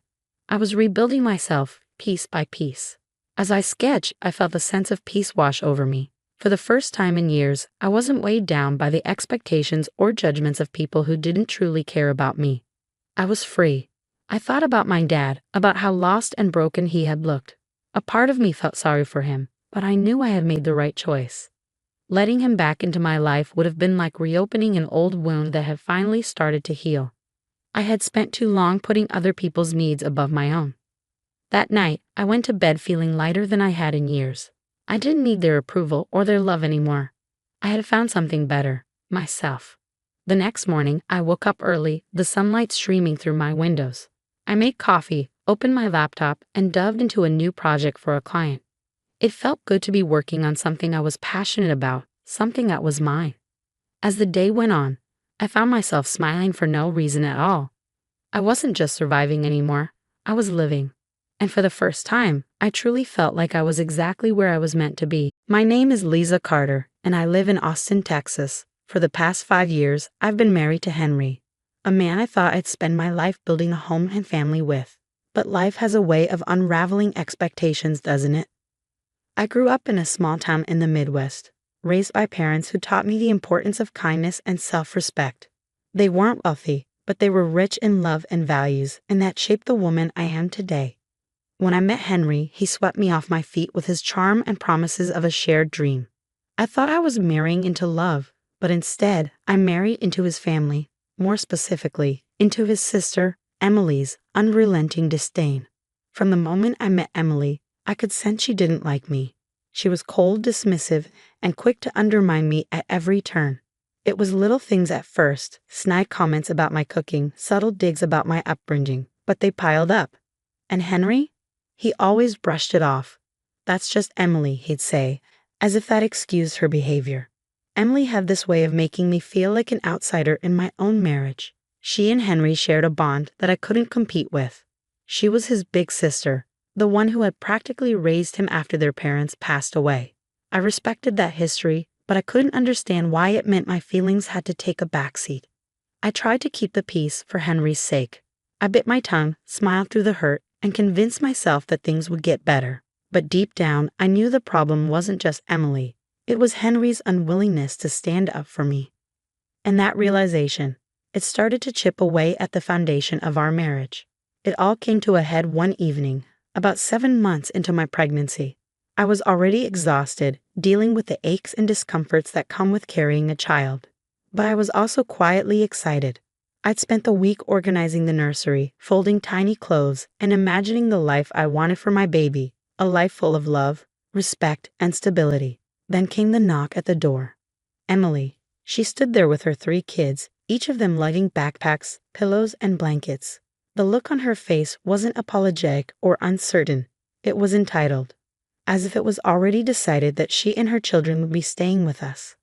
I was rebuilding myself, piece by piece. As I sketched, I felt a sense of peace wash over me. For the first time in years, I wasn't weighed down by the expectations or judgments of people who didn't truly care about me. I was free. I thought about my dad, about how lost and broken he had looked. A part of me felt sorry for him, but I knew I had made the right choice. Letting him back into my life would have been like reopening an old wound that had finally started to heal. I had spent too long putting other people's needs above my own. That night, I went to bed feeling lighter than I had in years. I didn't need their approval or their love anymore. I had found something better, myself. The next morning, I woke up early, the sunlight streaming through my windows. I made coffee, opened my laptop, and dived into a new project for a client. It felt good to be working on something I was passionate about, something that was mine. As the day went on, I found myself smiling for no reason at all. I wasn't just surviving anymore, I was living. And for the first time, I truly felt like I was exactly where I was meant to be. My name is Lisa Carter, and I live in Austin, Texas. For the past 5 years, I've been married to Henry, a man I thought I'd spend my life building a home and family with. But life has a way of unraveling expectations, doesn't it? I grew up in a small town in the Midwest, raised by parents who taught me the importance of kindness and self-respect. They weren't wealthy, but they were rich in love and values, and that shaped the woman I am today. When I met Henry, he swept me off my feet with his charm and promises of a shared dream. I thought I was marrying into love, but instead, I married into his family, more specifically, into his sister, Emily's unrelenting disdain. From the moment I met Emily, I could sense she didn't like me. She was cold, dismissive, and quick to undermine me at every turn. It was little things at first, snide comments about my cooking, subtle digs about my upbringing, but they piled up. And Henry? He always brushed it off. "That's just Emily," he'd say, as if that excused her behavior. Emily had this way of making me feel like an outsider in my own marriage. She and Henry shared a bond that I couldn't compete with. She was his big sister, the one who had practically raised him after their parents passed away. I respected that history, but I couldn't understand why it meant my feelings had to take a backseat. I tried to keep the peace for Henry's sake. I bit my tongue, smiled through the hurt, and convinced myself that things would get better. But deep down, I knew the problem wasn't just Emily. It was Henry's unwillingness to stand up for me. And that realization, it started to chip away at the foundation of our marriage. It all came to a head one evening, about 7 months into my pregnancy. I was already exhausted, dealing with the aches and discomforts that come with carrying a child. But I was also quietly excited. I'd spent the week organizing the nursery, folding tiny clothes, and imagining the life I wanted for my baby, a life full of love, respect, and stability. Then came the knock at the door. Emily. She stood there with her 3 kids, each of them lugging backpacks, pillows, and blankets. The look on her face wasn't apologetic or uncertain. It was entitled, as if it was already decided that she and her children would be staying with us.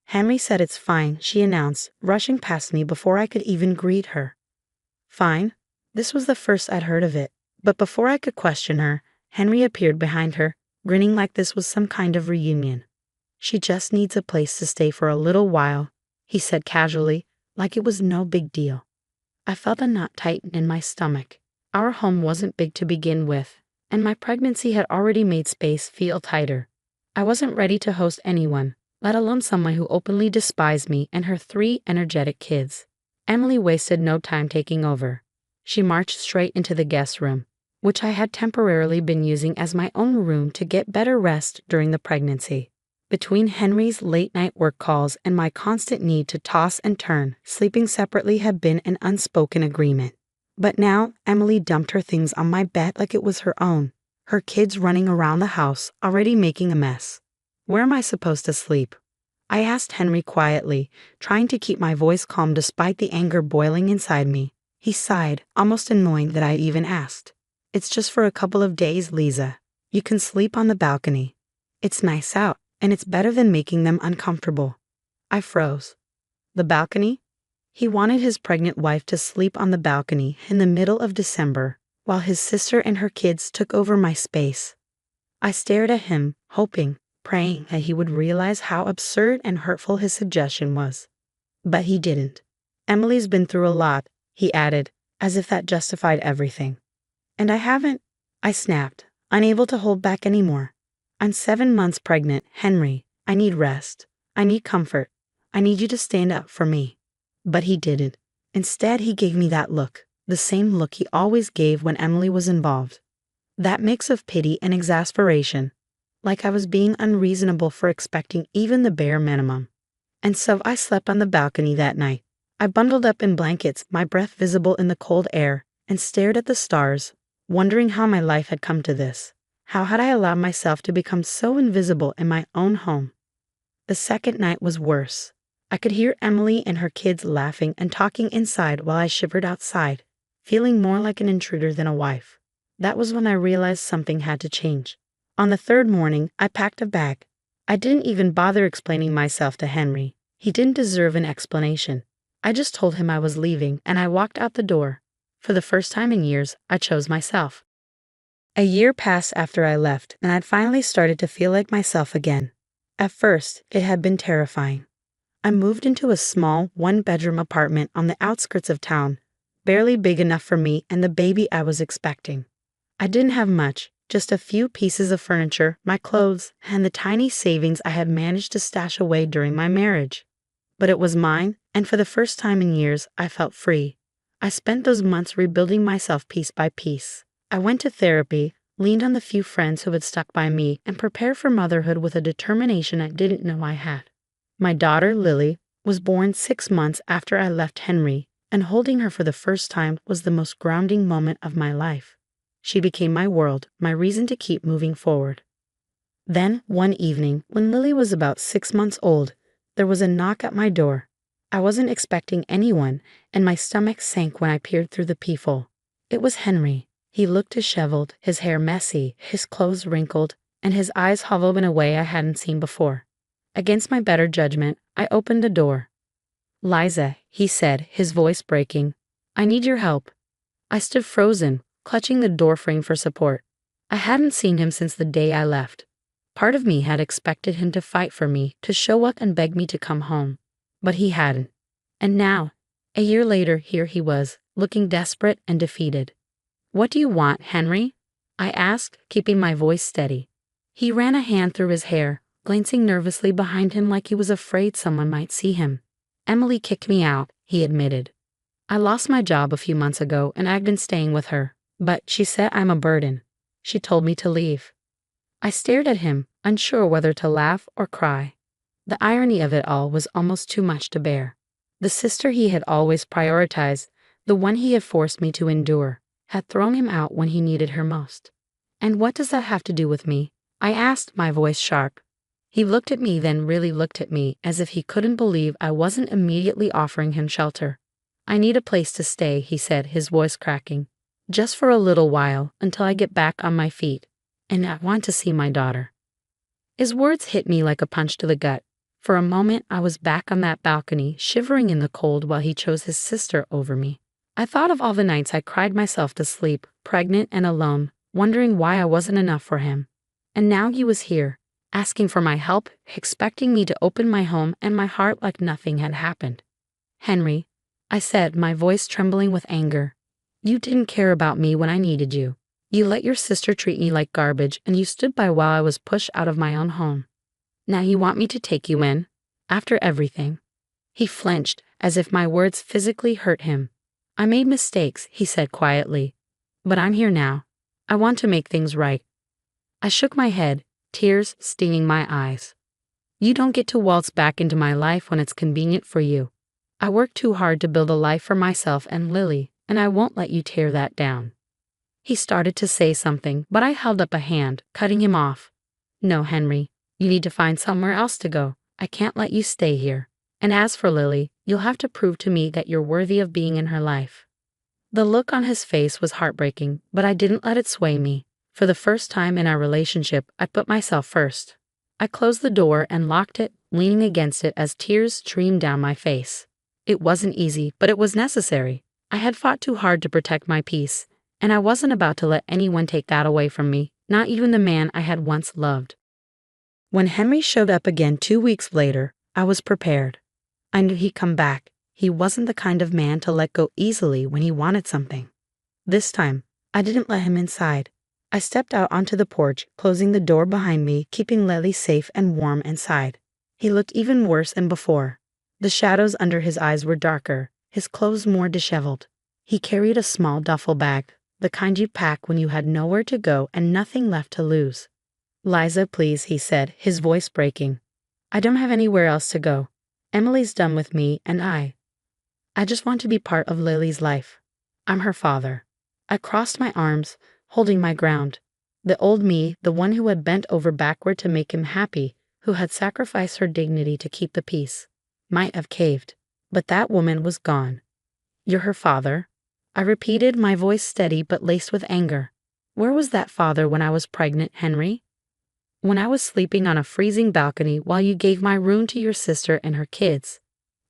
"Henry said it's fine," she announced, rushing past me before I could even greet her. Fine? This was the first I'd heard of it. But before I could question her, Henry appeared behind her, grinning like this was some kind of reunion. "She just needs a place to stay for a little while," he said casually, like it was no big deal. I felt a knot tighten in my stomach. Our home wasn't big to begin with, and my pregnancy had already made space feel tighter. I wasn't ready to host anyone, let alone someone who openly despised me and her 3 energetic kids. Emily wasted no time taking over. She marched straight into the guest room, which I had temporarily been using as my own room to get better rest during the pregnancy. Between Henry's late-night work calls and my constant need to toss and turn, sleeping separately had been an unspoken agreement. But now, Emily dumped her things on my bed like it was her own, her kids running around the house, already making a mess. "Where am I supposed to sleep?" I asked Henry quietly, trying to keep my voice calm despite the anger boiling inside me. He sighed, almost annoyed that I even asked. "It's just for a couple of days, Lisa. You can sleep on the balcony. It's nice out, and it's better than making them uncomfortable." I froze. The balcony? He wanted his pregnant wife to sleep on the balcony in the middle of December, while his sister and her kids took over my space. I stared at him, hoping, praying that he would realize how absurd and hurtful his suggestion was. But he didn't. "Emily's been through a lot," he added, as if that justified everything. "And I haven't," I snapped, unable to hold back anymore. "I'm 7 months pregnant, Henry. I need rest. I need comfort. I need you to stand up for me." But he didn't. Instead, he gave me that look, the same look he always gave when Emily was involved. That mix of pity and exasperation, like I was being unreasonable for expecting even the bare minimum. And so I slept on the balcony that night, I bundled up in blankets, my breath visible in the cold air, and stared at the stars, wondering how my life had come to this. How had I allowed myself to become so invisible in my own home? The second night was worse. I could hear Emily and her kids laughing and talking inside while I shivered outside, feeling more like an intruder than a wife. That was when I realized something had to change. On the third morning, I packed a bag. I didn't even bother explaining myself to Henry. He didn't deserve an explanation. I just told him I was leaving, and I walked out the door. For the first time in years, I chose myself. A year passed after I left, and I'd finally started to feel like myself again. At first, it had been terrifying. I moved into a small, one-bedroom apartment on the outskirts of town, barely big enough for me and the baby I was expecting. I didn't have much, just a few pieces of furniture, my clothes, and the tiny savings I had managed to stash away during my marriage. But it was mine, and for the first time in years, I felt free. I spent those months rebuilding myself piece by piece. I went to therapy, leaned on the few friends who had stuck by me, and prepared for motherhood with a determination I didn't know I had. My daughter, Lily, was born 6 months after I left Henry, and holding her for the first time was the most grounding moment of my life. She became my world, my reason to keep moving forward. Then, one evening, when Lily was about 6 months old, there was a knock at my door. I wasn't expecting anyone, and my stomach sank when I peered through the peephole. It was Henry. He looked disheveled, his hair messy, his clothes wrinkled, and his eyes hollow in a way I hadn't seen before. Against my better judgment, I opened the door. "Liza," he said, his voice breaking, "I need your help." I stood frozen, clutching the doorframe for support. I hadn't seen him since the day I left. Part of me had expected him to fight for me, to show up and beg me to come home. But he hadn't. And now, a year later, here he was, looking desperate and defeated. "What do you want, Henry?" I asked, keeping my voice steady. He ran a hand through his hair, glancing nervously behind him like he was afraid someone might see him. "Emily kicked me out," he admitted. "I lost my job a few months ago and I've been staying with her, but she said I'm a burden. She told me to leave." I stared at him, unsure whether to laugh or cry. The irony of it all was almost too much to bear. The sister he had always prioritized, the one he had forced me to endure, had thrown him out when he needed her most. "And what does that have to do with me?" I asked, my voice sharp. He looked at me, then really looked at me, as if he couldn't believe I wasn't immediately offering him shelter. "I need a place to stay," he said, his voice cracking. "Just for a little while, until I get back on my feet. And I want to see my daughter." His words hit me like a punch to the gut. For a moment, I was back on that balcony, shivering in the cold while he chose his sister over me. I thought of all the nights I cried myself to sleep, pregnant and alone, wondering why I wasn't enough for him. And now he was here, asking for my help, expecting me to open my home and my heart like nothing had happened. "Henry," I said, my voice trembling with anger, "you didn't care about me when I needed you. You let your sister treat me like garbage, and you stood by while I was pushed out of my own home. Now you want me to take you in? After everything?" He flinched, as if my words physically hurt him. "I made mistakes," he said quietly. "But I'm here now. I want to make things right." I shook my head, tears stinging my eyes. "You don't get to waltz back into my life when it's convenient for you. I worked too hard to build a life for myself and Lily, and I won't let you tear that down." He started to say something, but I held up a hand, cutting him off. "No, Henry, you need to find somewhere else to go. I can't let you stay here. And as for Lily, you'll have to prove to me that you're worthy of being in her life." The look on his face was heartbreaking, but I didn't let it sway me. For the first time in our relationship, I put myself first. I closed the door and locked it, leaning against it as tears streamed down my face. It wasn't easy, but it was necessary. I had fought too hard to protect my peace, and I wasn't about to let anyone take that away from me, not even the man I had once loved. When Henry showed up again 2 weeks later, I was prepared. I knew he'd come back. He wasn't the kind of man to let go easily when he wanted something. This time, I didn't let him inside. I stepped out onto the porch, closing the door behind me, keeping Lily safe and warm inside. He looked even worse than before. The shadows under his eyes were darker, his clothes more disheveled. He carried a small duffel bag, the kind you pack when you had nowhere to go and nothing left to lose. "Liza, please," he said, his voice breaking. "I don't have anywhere else to go. Emily's done with me, and I I just want to be part of Lily's life. I'm her father. I crossed my arms, holding my ground. The old me, the one who had bent over backward to make him happy, who had sacrificed her dignity to keep the peace, might have caved. But that woman was gone. You're her father? I repeated, my voice steady but laced with anger. Where was that father when I was pregnant, Henry? When I was sleeping on a freezing balcony while you gave my room to your sister and her kids.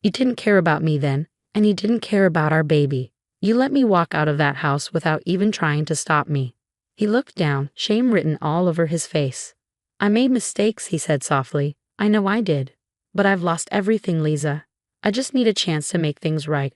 You didn't care about me then, and you didn't care about our baby. You let me walk out of that house without even trying to stop me. He looked down, shame written all over his face. I made mistakes, he said softly. I know I did. But I've lost everything, Lisa. I just need a chance to make things right.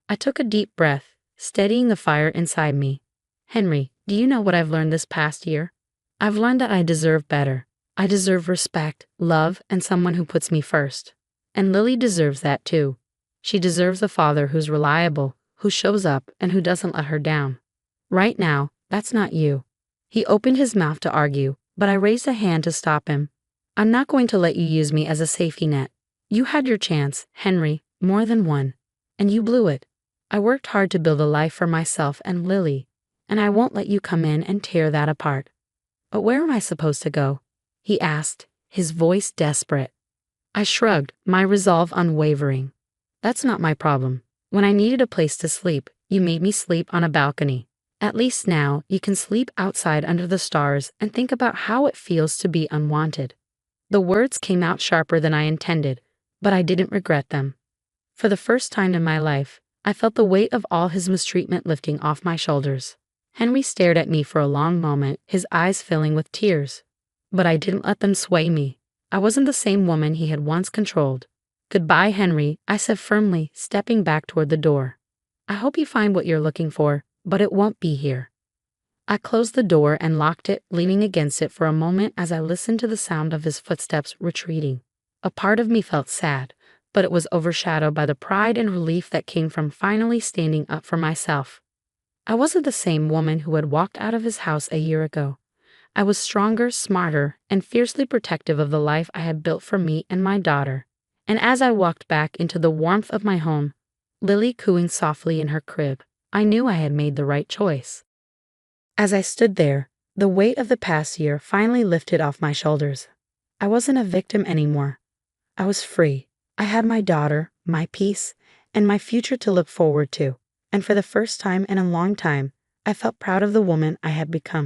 I took a deep breath, steadying the fire inside me. Henry, do you know what I've learned this past year? I've learned that I deserve better. I deserve respect, love, and someone who puts me first. And Lily deserves that too. She deserves a father who's reliable, who shows up, and who doesn't let her down. Right now, that's not you. He opened his mouth to argue, but I raised a hand to stop him. I'm not going to let you use me as a safety net. You had your chance, Henry, more than one. And you blew it. I worked hard to build a life for myself and Lily, and I won't let you come in and tear that apart. But where am I supposed to go? He asked, his voice desperate. I shrugged, my resolve unwavering. That's not my problem. When I needed a place to sleep, you made me sleep on a balcony. At least now, you can sleep outside under the stars and think about how it feels to be unwanted. The words came out sharper than I intended, but I didn't regret them. For the first time in my life, I felt the weight of all his mistreatment lifting off my shoulders. Henry stared at me for a long moment, his eyes filling with tears. But I didn't let them sway me. I wasn't the same woman he had once controlled. Goodbye, Henry, I said firmly, stepping back toward the door. I hope you find what you're looking for, but it won't be here. I closed the door and locked it, leaning against it for a moment as I listened to the sound of his footsteps retreating. A part of me felt sad, but it was overshadowed by the pride and relief that came from finally standing up for myself. I wasn't the same woman who had walked out of his house a year ago. I was stronger, smarter, and fiercely protective of the life I had built for me and my daughter. And as I walked back into the warmth of my home, Lily cooing softly in her crib, I knew I had made the right choice. As I stood there, the weight of the past year finally lifted off my shoulders. I wasn't a victim anymore. I was free. I had my daughter, my peace, and my future to look forward to. And for the first time in a long time, I felt proud of the woman I had become.